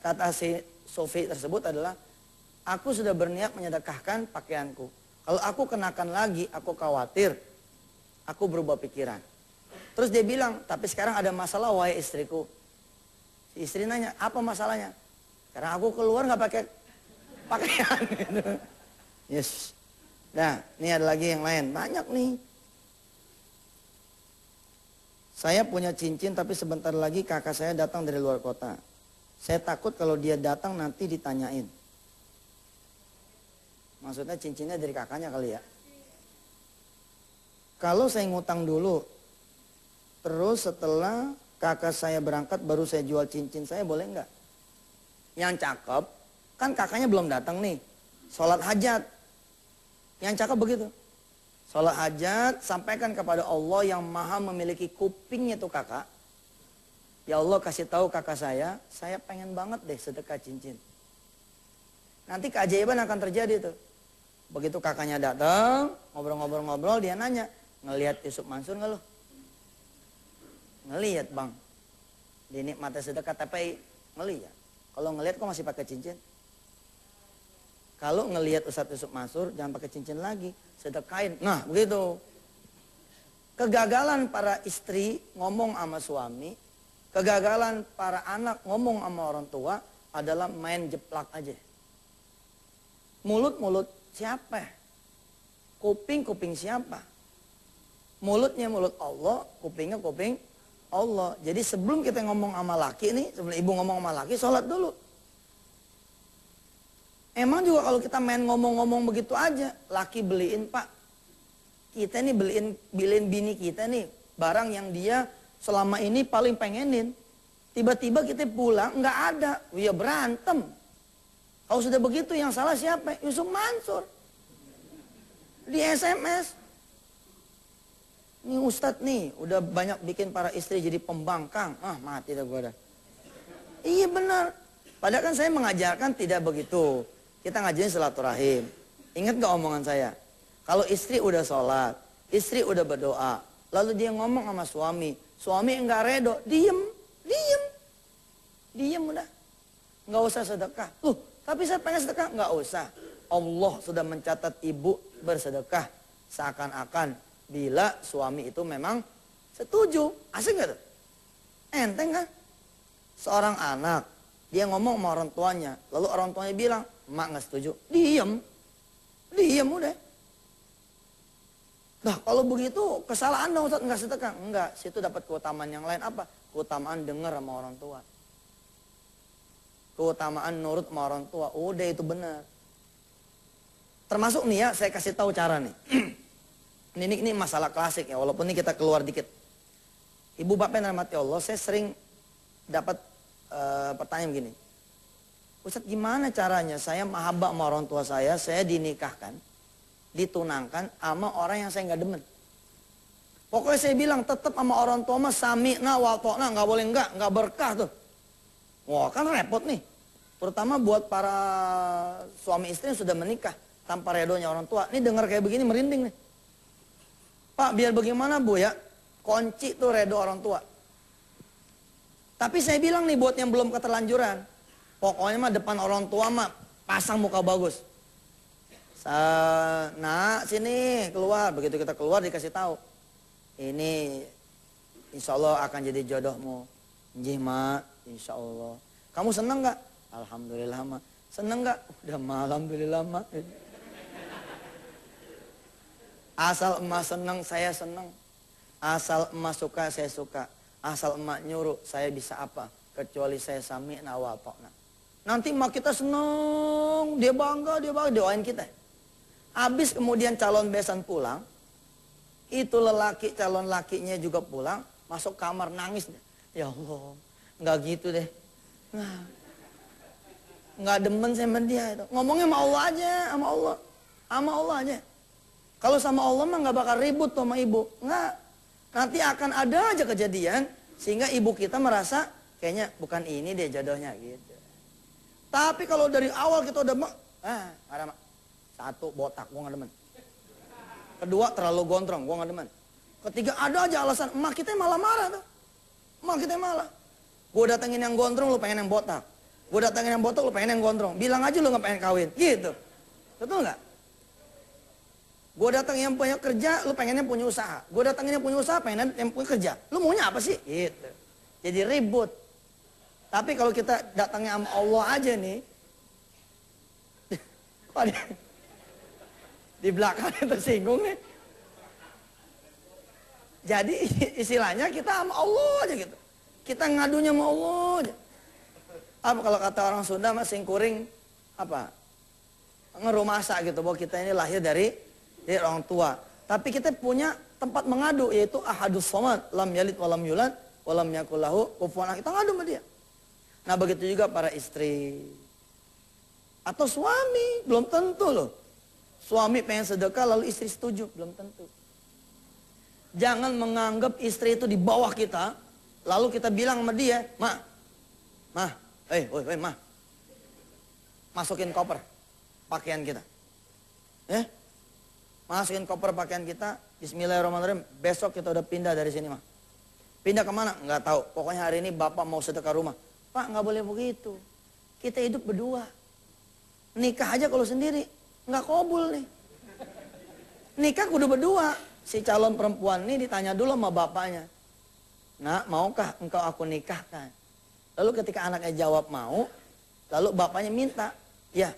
kata si Sofi tersebut adalah, aku sudah berniat menyedekahkan pakaianku. Kalau aku kenakan lagi, aku khawatir, aku berubah pikiran. Terus dia bilang, tapi sekarang ada masalah wahai istriku. Si istri nanya, apa masalahnya? Karena aku keluar nggak pakai pakaian. Gitu. Yes. Nah, ini ada lagi yang lain, banyak nih. Saya punya cincin tapi sebentar lagi kakak saya datang dari luar kota. Saya takut kalau dia datang nanti ditanyain. Maksudnya cincinnya dari kakaknya kali ya. Kalau saya ngutang dulu, terus setelah kakak saya berangkat baru saya jual cincin saya, boleh nggak? Yang cakep, kan kakaknya belum datang nih. Sholat hajat. Yang cakep begitu. Sholat hajat, sampaikan kepada Allah yang maha memiliki kupingnya tuh kakak. Ya Allah kasih tahu kakak saya pengen banget deh sedekah cincin. Nanti keajaiban akan terjadi tuh. Begitu kakaknya datang, ngobrol-ngobrol, dia nanya, ngelihat Yusuf Mansur nggak lo? Ngelihat bang. Dinikmati sedekah tapi ngelihat. Kalau ngelihat kok masih pakai cincin? Kalau ngelihat Ustadz Yusuf Mansur jangan pakai cincin lagi, sedekahin. Nah begitu. Kegagalan para istri ngomong sama suami, kegagalan para anak ngomong sama orang tua adalah main jeplak aja. Mulut-mulut siapa? Kuping siapa? Mulutnya mulut Allah, kupingnya kuping Allah. Jadi sebelum kita ngomong sama laki nih, sebelum ibu ngomong sama laki, sholat dulu. Emang juga kalau kita main ngomong-ngomong begitu aja, laki beliin pak, kita nih beliin bini kita nih barang yang dia selama ini paling pengenin. Tiba-tiba kita pulang nggak ada, ya berantem. Kalau sudah begitu yang salah siapa? Yusuf Mansur. Di SMS. Ini Ustadz nih udah banyak bikin para istri jadi pembangkang. Ah mati dah gua dah. Iya benar. Padahal kan saya mengajarkan tidak begitu. Kita ngajarin silaturahim. Ingat gak omongan saya? Kalau istri udah sholat, istri udah berdoa, lalu dia ngomong sama suami enggak redo, diem udah. Nggak usah sedekah. Tapi saya pengen sedekah, nggak usah. Allah sudah mencatat ibu bersedekah seakan-akan bila suami itu memang setuju. Asik gak tuh? Enteng kan? Seorang anak, dia ngomong sama orang tuanya, lalu orang tuanya bilang, emak nggak setuju, diem udah. Nah kalau begitu kesalahan dong Ustaz, nggak sedekah. Enggak, situ dapat keutamaan yang lain apa? Keutamaan dengar sama orang tua. Keutamaan nurut sama orang tua, udah itu benar. Termasuk nih ya, saya kasih tahu cara nih. Ini masalah klasik ya, walaupun ini kita keluar dikit. Ibu bapak yang rahmati Allah, saya sering dapat pertanyaan gini. Ustadz gimana caranya saya mahabbah sama orang tua saya dinikahkan, ditunangkan sama orang yang saya nggak demen. Pokoknya saya bilang tetap sama orang tua mah sami'na wa ta'na, nggak boleh nggak berkah tuh. Wah kan repot nih. Terutama buat para suami istri yang sudah menikah tanpa redonya orang tua. Ini dengar kayak begini merinding nih. Pak biar bagaimana bu ya, kunci tuh redo orang tua. Tapi saya bilang nih buat yang belum keterlanjuran, pokoknya mah depan orang tua mah pasang muka bagus. Nak sini keluar, begitu kita keluar dikasih tahu. Ini insya Allah akan jadi jodohmu. Nggih mak, insya Allah. Kamu seneng nggak? Alhamdulillah mak. Seneng nggak? Udah mak, alhamdulillah mak. Asal emak seneng, saya seneng. Asal emak suka, saya suka. Asal emak nyuruh, saya bisa apa? Kecuali saya sami'na wa ta'na. Nanti emak kita seneng, dia bangga, doain kita. Habis kemudian calon besan pulang, itu lelaki, calon lakinya juga pulang, masuk kamar nangis. Ya Allah, nggak gitu deh. Nah, nggak demen sama dia itu. Ngomongnya sama Allah aja, sama Allah aja. Kalau sama Allah mah nggak bakal ribut tuh sama ibu, nggak. Nanti akan ada aja kejadian sehingga ibu kita merasa kayaknya bukan ini deh jodohnya gitu. Tapi kalau dari awal kita udah ada mak. Satu botak, gua nggak demen. Kedua terlalu gondrong, gua nggak demen. Ketiga ada aja alasan, emak kita malah marah tuh. Emak kita malah. Gua datengin yang gondrong, lu pengen yang botak. Gue datangin yang botak, lu pengen yang gondrong. Bilang aja lu gak pengen kawin. Gitu. Betul nggak? Gue datangin yang punya kerja, lu pengen yang punya usaha. Gue datangin yang punya usaha, pengen yang punya kerja. Lu maunya apa sih? Gitu. Jadi ribut. Tapi kalau kita datangnya sama Allah aja nih. Di belakangnya tersinggung nih. Jadi istilahnya kita sama Allah aja gitu. Kita ngadunya sama Allah aja. Apa kalau kata orang Sunda mas singkuring apa? Ngerumasa gitu bahwa kita ini lahir dari orang tua. Tapi kita punya tempat mengadu yaitu ahadus somad, lam yalid walam yulad walam yakul lahu kufuwan ahad. Kita ngadu sama dia. Nah begitu juga para istri. Atau suami, belum tentu loh. Suami pengen sedekah lalu istri setuju, belum tentu. Jangan menganggap istri itu di bawah kita, lalu kita bilang sama dia, Ma, masukin koper pakaian kita. Masukin koper pakaian kita, bismillahirrahmanirrahim, besok kita udah pindah dari sini, Ma. Pindah kemana? Nggak tahu, pokoknya hari ini bapak mau sedekah rumah. Pak, nggak boleh begitu. Kita hidup berdua. Nikah aja kalau sendiri, nggak kabul nih. Nikah kudu berdua. Si calon perempuan ini ditanya dulu sama bapaknya. Nah, maukah engkau aku nikahkan? Lalu ketika anaknya jawab mau, lalu bapaknya minta, ya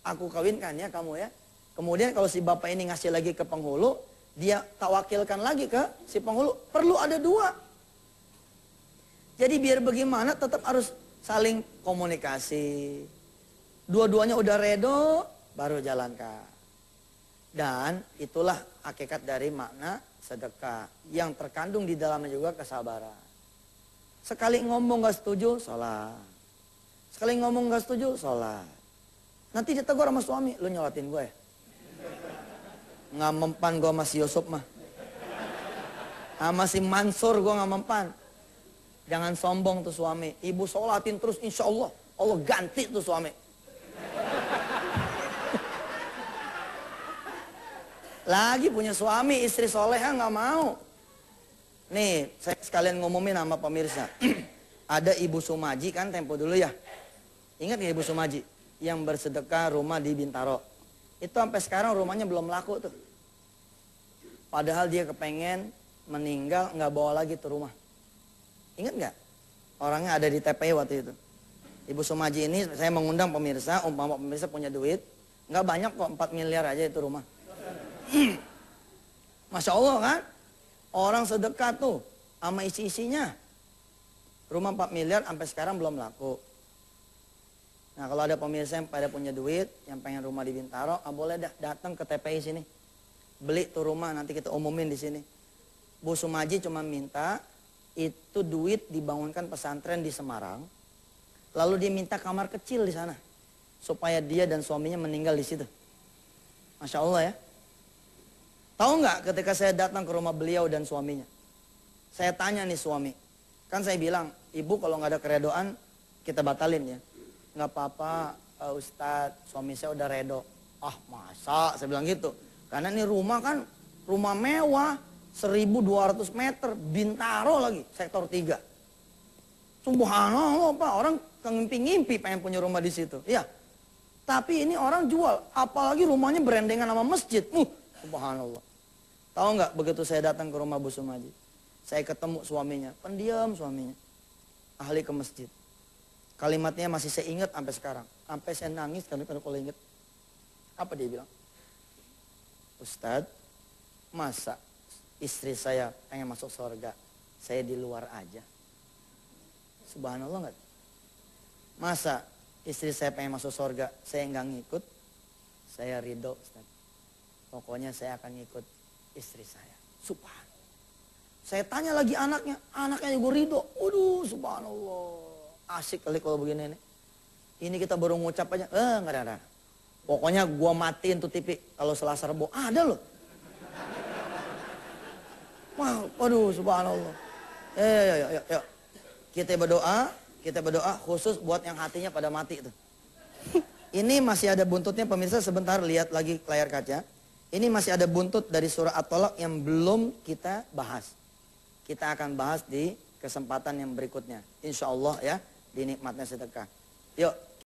aku kawinkan ya kamu ya. Kemudian kalau si bapak ini ngasih lagi ke penghulu, dia tawakilkan lagi ke si penghulu. Perlu ada dua. Jadi biar bagaimana tetap harus saling komunikasi. Dua-duanya udah redo, baru jalankan. Dan itulah hakikat dari makna sedekah. Yang terkandung di dalamnya juga kesabaran. Sekali ngomong gak setuju, sholat. Sekali ngomong gak setuju, sholat. Nanti ditegur sama suami, lu nyolatin gue ya? Nggak mempan gue sama si Yusuf mah. Sama si Mansur gue nggak mempan. Jangan sombong tuh suami. Ibu sholatin terus insya Allah. Allah ganti tuh suami. Lagi punya suami, istri soleha nggak mau. Nih, saya sekalian ngumumin sama pemirsa. Ada Ibu Sumaji kan tempo dulu ya. Ingat ya Ibu Sumaji? Yang bersedekah rumah di Bintaro. Itu sampai sekarang rumahnya belum laku tuh. Padahal dia kepengen meninggal nggak bawa lagi tuh rumah. Ingat nggak? Orangnya ada di TPI waktu itu. Ibu Sumaji ini saya mengundang pemirsa, umpama pemirsa punya duit. Nggak banyak kok, 4 miliar aja itu rumah. Masya Allah kan? Orang sedekah tuh sama isi-isinya. Rumah 4 miliar sampai sekarang belum laku. Nah kalau ada pemirsa yang pada punya duit, yang pengen rumah di Bintaro, boleh datang ke TPI sini. Beli tuh rumah, nanti kita umumin di sini. Bu Sumaji cuma minta itu duit dibangunkan pesantren di Semarang. Lalu dia minta kamar kecil di sana. Supaya dia dan suaminya meninggal di situ. Masya Allah ya. Tahu nggak ketika saya datang ke rumah beliau dan suaminya. Saya tanya nih suami. Kan saya bilang, ibu kalau nggak ada keredoan kita batalin ya. Nggak apa-apa Ustadz, suami saya udah redo. Ah masa, saya bilang gitu. Karena ini rumah kan rumah mewah. 1.200 meter, Bintaro lagi, sektor 3. Subhanallah Pak, orang ngimpi-ngimpi pengen punya rumah di situ. Ya, tapi ini orang jual, apalagi rumahnya berendengan sama masjid. Subhanallah. Tahu nggak begitu saya datang ke rumah Bu Sumaji, saya ketemu suaminya, pendiam suaminya, ahli ke masjid. Kalimatnya masih saya ingat sampai sekarang, sampai saya nangis kalau ingat. Apa dia bilang? Ustadz, masa istri saya pengen masuk surga, saya di luar aja. Subhanallah nggak? Masa istri saya pengen masuk surga, saya nggak ngikut, saya ridho Ustaz. Pokoknya saya akan ngikut istri saya. Subhanallah. Saya tanya lagi anaknya juga ridho. Waduh subhanallah. Asik kali kalau begini nih. Ini kita baru ngucap aja, nggak ada. Pokoknya gua matiin tuh TV kalau Selasa Rebo. Ada loh. Wah, waduh subhanallah. Ya. Kita berdoa khusus buat yang hatinya pada mati itu. Ini masih ada buntutnya pemirsa, sebentar lihat lagi layar kaca. Ini masih ada buntut dari surah At-Tolak yang belum kita bahas. Kita akan bahas di kesempatan yang berikutnya. Insya Allah ya, di nikmatnya sedekah. Yuk.